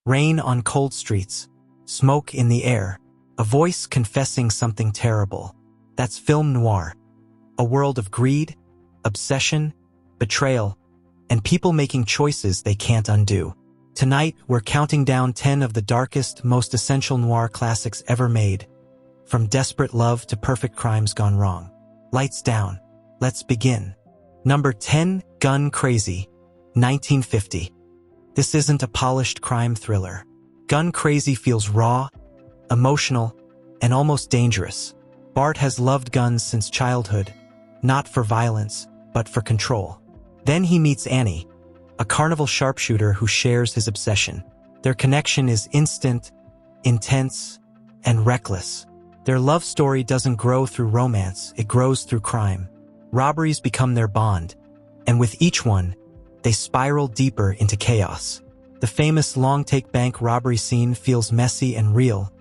Rain on cold streets, smoke in the air, a voice confessing something terrible. That's film noir. A world of greed, obsession, betrayal, and people making choices they can't undo. Tonight, we're counting down 10 of the darkest, most essential noir classics ever made. From desperate love to perfect crimes gone wrong. Lights down. Let's begin. Number 10, Gun Crazy, 1950. This isn't a polished crime thriller. Gun Crazy feels raw, emotional, and almost dangerous. Bart has loved guns since childhood, not for violence, but for control. Then he meets Annie, a carnival sharpshooter who shares his obsession. Their connection is instant, intense, and reckless. Their love story doesn't grow through romance, it grows through crime. Robberies become their bond, and with each one, they spiral deeper into chaos. The famous long-take bank robbery scene feels messy and real,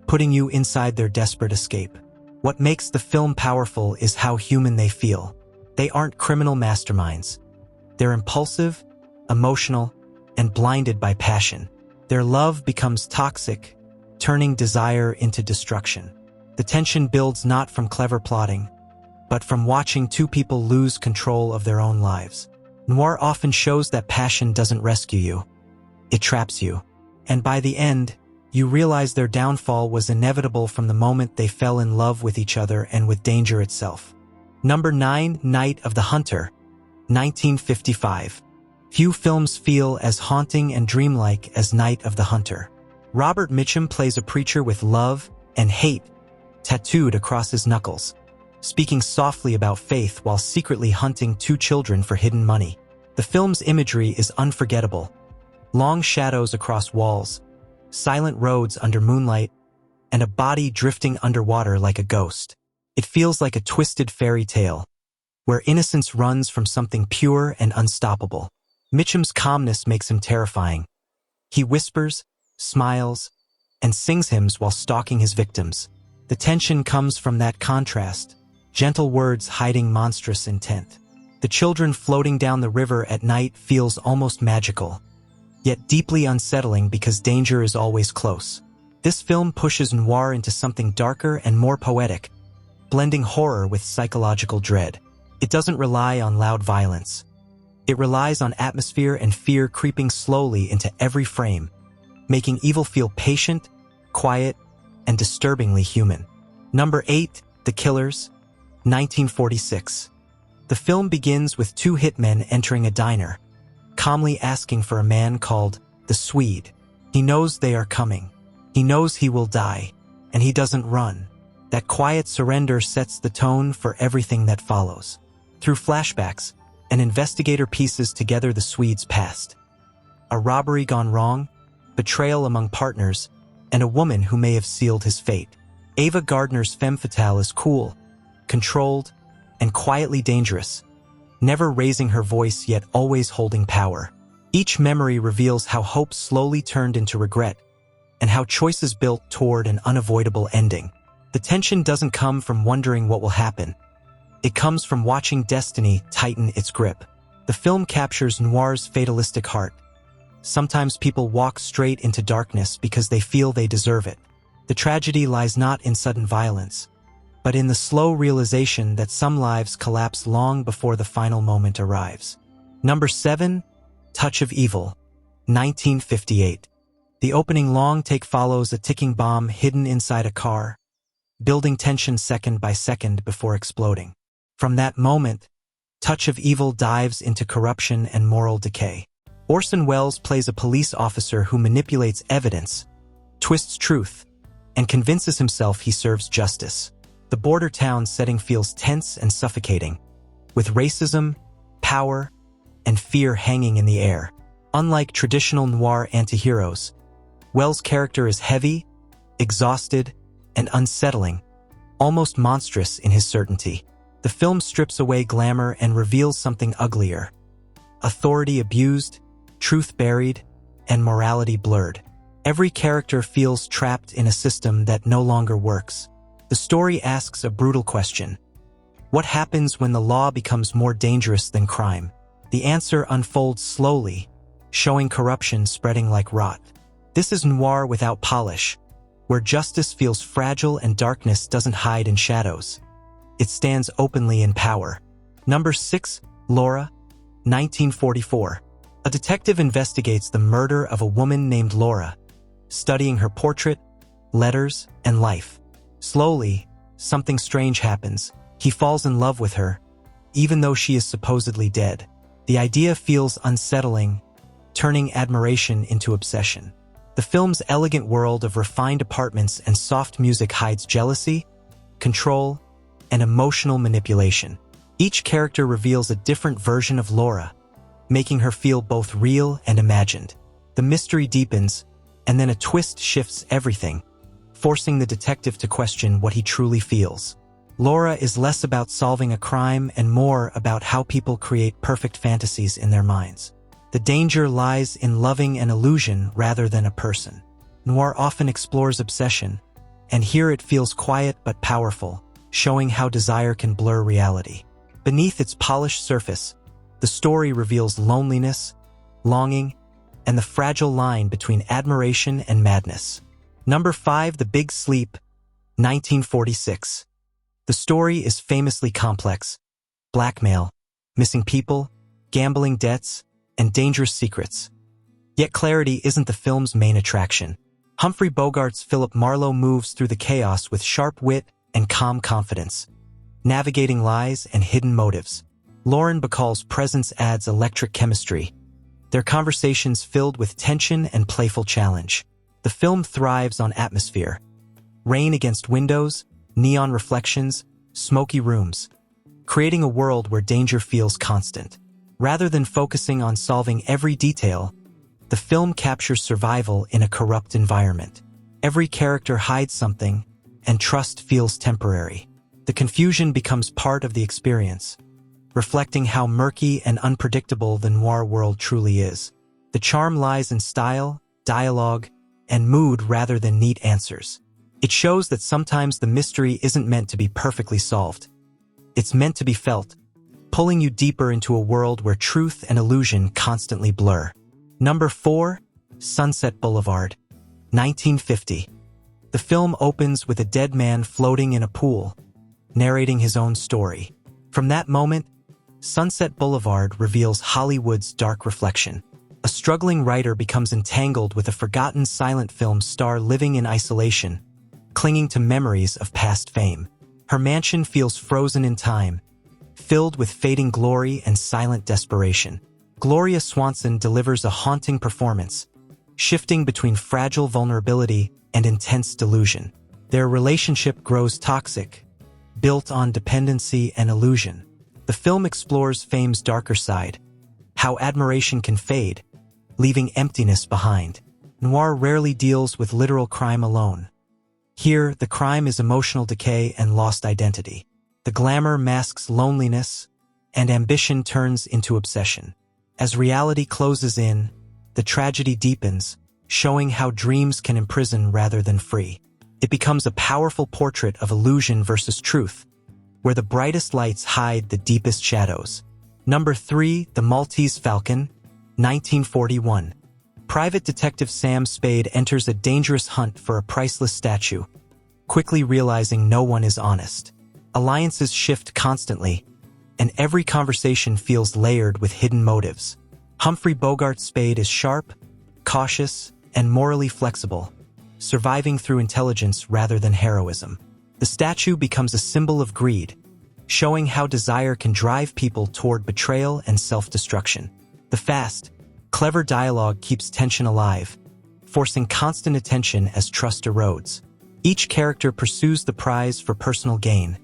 putting you inside their desperate escape. What makes the film powerful is how human they feel. They aren't criminal masterminds. They're impulsive, emotional, and blinded by passion. Their love becomes toxic, turning desire into destruction. The tension builds not from clever plotting, but from watching two people lose control of their own lives. Noir often shows that passion doesn't rescue you. It traps you. And by the end, you realize their downfall was inevitable from the moment they fell in love with each other and with danger itself. Number 9, Night of the Hunter, 1955. Few films feel as haunting and dreamlike as Night of the Hunter. Robert Mitchum plays a preacher with love and hate tattooed across his knuckles, speaking softly about faith while secretly hunting 2 children for hidden money. The film's imagery is unforgettable. Long shadows across walls, silent roads under moonlight, and a body drifting underwater like a ghost. It feels like a twisted fairy tale, where innocence runs from something pure and unstoppable. Mitchum's calmness makes him terrifying. He whispers, smiles, and sings hymns while stalking his victims. The tension comes from that contrast, gentle words hiding monstrous intent. The children floating down the river at night feels almost magical, yet deeply unsettling because danger is always close. This film pushes noir into something darker and more poetic, blending horror with psychological dread. It doesn't rely on loud violence. It relies on atmosphere and fear creeping slowly into every frame, making evil feel patient, quiet, and disturbingly human. Number 8, The Killers, 1946. The film begins with 2 hitmen entering a diner, calmly asking for a man called the Swede. He knows they are coming. He knows he will die, and he doesn't run. That quiet surrender sets the tone for everything that follows. Through flashbacks, an investigator pieces together the Swede's past. A robbery gone wrong, betrayal among partners, and a woman who may have sealed his fate. Ava Gardner's femme fatale is cool, controlled, and quietly dangerous, never raising her voice yet always holding power. Each memory reveals how hope slowly turned into regret, and how choices built toward an unavoidable ending. The tension doesn't come from wondering what will happen. It comes from watching destiny tighten its grip. The film captures noir's fatalistic heart. Sometimes people walk straight into darkness because they feel they deserve it. The tragedy lies not in sudden violence, but in the slow realization that some lives collapse long before the final moment arrives. Number 7, Touch of Evil, 1958. The opening long take follows a ticking bomb hidden inside a car, building tension second by second before exploding. From that moment, Touch of Evil dives into corruption and moral decay. Orson Welles plays a police officer who manipulates evidence, twists truth, and convinces himself he serves justice. The border town setting feels tense and suffocating, with racism, power, and fear hanging in the air. Unlike traditional noir antiheroes, Welles' character is heavy, exhausted, and unsettling, almost monstrous in his certainty. The film strips away glamour and reveals something uglier. Authority abused, truth buried, and morality blurred. Every character feels trapped in a system that no longer works. The story asks a brutal question. What happens when the law becomes more dangerous than crime? The answer unfolds slowly, showing corruption spreading like rot. This is noir without polish, where justice feels fragile and darkness doesn't hide in shadows. It stands openly in power. Number 6, Laura, 1944. A detective investigates the murder of a woman named Laura, studying her portrait, letters, and life. Slowly, something strange happens. He falls in love with her, even though she is supposedly dead. The idea feels unsettling, turning admiration into obsession. The film's elegant world of refined apartments and soft music hides jealousy, control, and emotional manipulation. Each character reveals a different version of Laura, making her feel both real and imagined. The mystery deepens, and then a twist shifts everything, forcing the detective to question what he truly feels. Laura is less about solving a crime and more about how people create perfect fantasies in their minds. The danger lies in loving an illusion rather than a person. Noir often explores obsession, and here it feels quiet but powerful, showing how desire can blur reality. Beneath its polished surface, the story reveals loneliness, longing, and the fragile line between admiration and madness. Number 5, The Big Sleep, 1946. The story is famously complex. Blackmail, missing people, gambling debts, and dangerous secrets. Yet clarity isn't the film's main attraction. Humphrey Bogart's Philip Marlowe moves through the chaos with sharp wit and calm confidence, navigating lies and hidden motives. Lauren Bacall's presence adds electric chemistry, their conversations filled with tension and playful challenge. The film thrives on atmosphere. Rain against windows, neon reflections, smoky rooms, creating a world where danger feels constant. Rather than focusing on solving every detail, the film captures survival in a corrupt environment. Every character hides something, and trust feels temporary. The confusion becomes part of the experience, reflecting how murky and unpredictable the noir world truly is. The charm lies in style, dialogue, and mood rather than neat answers. It shows that sometimes the mystery isn't meant to be perfectly solved. It's meant to be felt, pulling you deeper into a world where truth and illusion constantly blur. Number 4, Sunset Boulevard, 1950. The film opens with a dead man floating in a pool, narrating his own story. From that moment, Sunset Boulevard reveals Hollywood's dark reflection. A struggling writer becomes entangled with a forgotten silent film star living in isolation, clinging to memories of past fame. Her mansion feels frozen in time, filled with fading glory and silent desperation. Gloria Swanson delivers a haunting performance, shifting between fragile vulnerability and intense delusion. Their relationship grows toxic, built on dependency and illusion. The film explores fame's darker side, how admiration can fade, leaving emptiness behind. Noir rarely deals with literal crime alone. Here, the crime is emotional decay and lost identity. The glamour masks loneliness, and ambition turns into obsession. As reality closes in, the tragedy deepens, showing how dreams can imprison rather than free. It becomes a powerful portrait of illusion versus truth, where the brightest lights hide the deepest shadows. Number 3, The Maltese Falcon, 1941. Private Detective Sam Spade enters a dangerous hunt for a priceless statue, quickly realizing no one is honest. Alliances shift constantly, and every conversation feels layered with hidden motives. Humphrey Bogart's Spade is sharp, cautious, and morally flexible, surviving through intelligence rather than heroism. The statue becomes a symbol of greed, showing how desire can drive people toward betrayal and self-destruction. The fast, clever dialogue keeps tension alive, forcing constant attention as trust erodes. Each character pursues the prize for personal gain,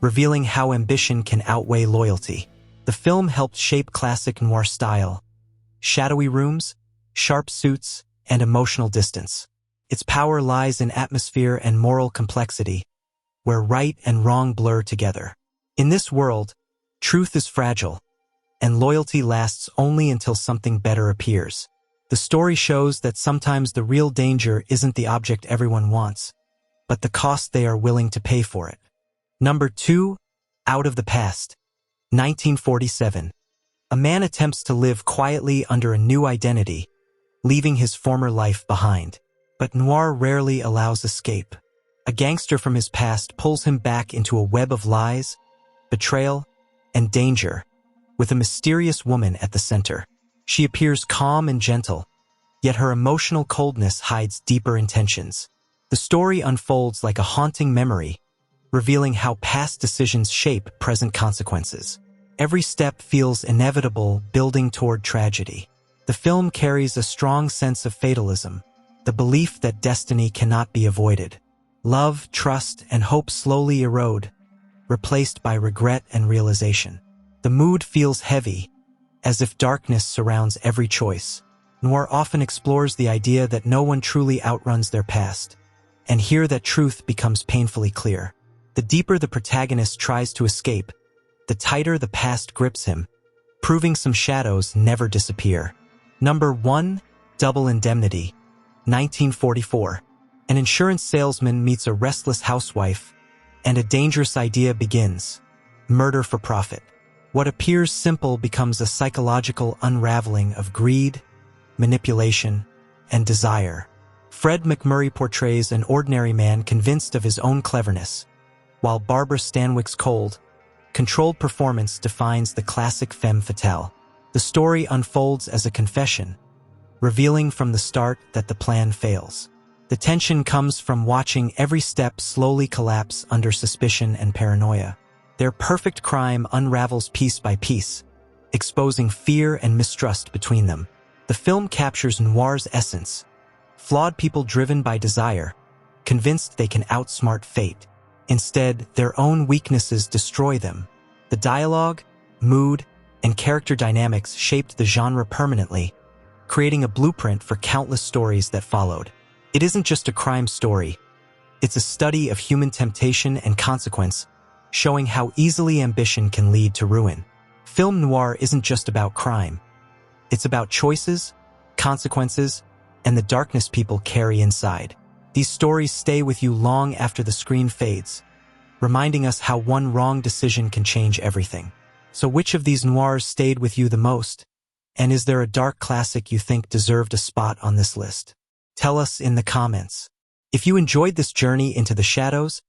revealing how ambition can outweigh loyalty. The film helped shape classic noir style: shadowy rooms, sharp suits, and emotional distance. Its power lies in atmosphere and moral complexity, where right and wrong blur together. In this world, truth is fragile, and loyalty lasts only until something better appears. The story shows that sometimes the real danger isn't the object everyone wants, but the cost they are willing to pay for it. Number 2, Out of the Past, 1947. A man attempts to live quietly under a new identity, leaving his former life behind. But Noir rarely allows escape. A gangster from his past pulls him back into a web of lies, betrayal, and danger, with a mysterious woman at the center. She appears calm and gentle, yet her emotional coldness hides deeper intentions. The story unfolds like a haunting memory, revealing how past decisions shape present consequences. Every step feels inevitable, building toward tragedy. The film carries a strong sense of fatalism, the belief that destiny cannot be avoided. Love, trust, and hope slowly erode, replaced by regret and realization. The mood feels heavy, as if darkness surrounds every choice. Noir often explores the idea that no one truly outruns their past, and here that truth becomes painfully clear. The deeper the protagonist tries to escape, the tighter the past grips him, proving some shadows never disappear. Number 1. Double Indemnity, 1944. An insurance salesman meets a restless housewife, and a dangerous idea begins: murder for profit. What appears simple becomes a psychological unraveling of greed, manipulation, and desire. Fred McMurray portrays an ordinary man convinced of his own cleverness, while Barbara Stanwyck's cold, controlled performance defines the classic femme fatale. The story unfolds as a confession, revealing from the start that the plan fails. The tension comes from watching every step slowly collapse under suspicion and paranoia. Their perfect crime unravels piece by piece, exposing fear and mistrust between them. The film captures Noir's essence: flawed people driven by desire, convinced they can outsmart fate. Instead, their own weaknesses destroy them. The dialogue, mood, and character dynamics shaped the genre permanently, creating a blueprint for countless stories that followed. It isn't just a crime story. It's a study of human temptation and consequence, showing how easily ambition can lead to ruin. Film noir isn't just about crime. It's about choices, consequences, and the darkness people carry inside. These stories stay with you long after the screen fades, reminding us how one wrong decision can change everything. So which of these noirs stayed with you the most? And is there a dark classic you think deserved a spot on this list? Tell us in the comments. If you enjoyed this journey into the shadows,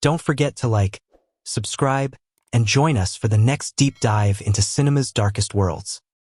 don't forget to like, subscribe, and join us for the next deep dive into cinema's darkest worlds.